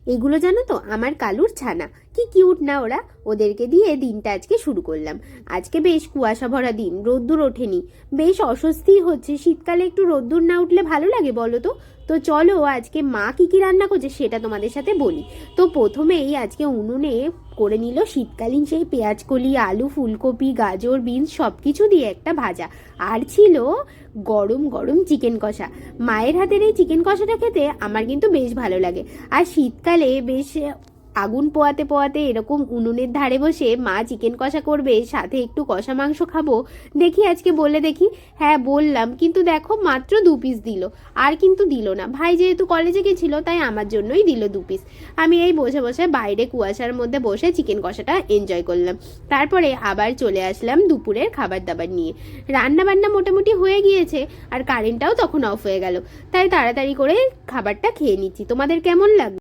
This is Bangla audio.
এগুলো জানো তো আমার কালুর ছানা, কি কিউট না ওরা। ওদেরকে দিয়ে দিনটা আজকে শুরু করলাম। আজকে বেশ কুয়াশা ভরা দিন, রোদ্দুর ওঠেনি, বেশ অস্বস্তি হচ্ছে। শীতকালে একটু রোদ্দুর না উঠলে ভালো লাগে বলো তো? তো চলো আজকে মা কি কি রান্না করছে সেটা তোমাদের সাথে বলি। তো প্রথমেই আজকে উনুনে করে নিল শীতকালীন সেই পেঁয়াজকলি, আলু, ফুলকপি, গাজর, বিনস সব কিছু দিয়ে একটা ভাজা। আর ছিল গরম গরম চিকেন কষা। মায়ের হাতের এই চিকেন কষাটা খেতে আমার কিন্তু বেশ ভালো লাগে। আর শীতকালে বেশ আগুন পোয়াতে পোয়াতে এরকম উনুনের ধারে বসে মা চিকেন কষা করবে, সাথে একটু কষা মাংস খাবো। দেখি আজকে বলে দেখি। হ্যাঁ বললাম, কিন্তু দেখো মাত্র 2 পিস দিল, আর কিন্তু দিল না। ভাই যেহেতু কলেজে গেছিল তাই আমার জন্যই দিল 2 পিস। আমি এই বসে বসে বাইরে কুয়াশার মধ্যে বসে চিকেন কষাটা এনজয় করলাম। তারপরে আবার চলে আসলাম দুপুরের খাবার দাবার নিয়ে। রান্না বান্না মোটামুটি হয়ে গিয়েছে, আর কারেন্টটাও তখন অফ হয়ে গেল। তাই তাড়াতাড়ি করে খাবারটা খেয়ে নিচ্ছি। তোমাদের কেমন লাগলো?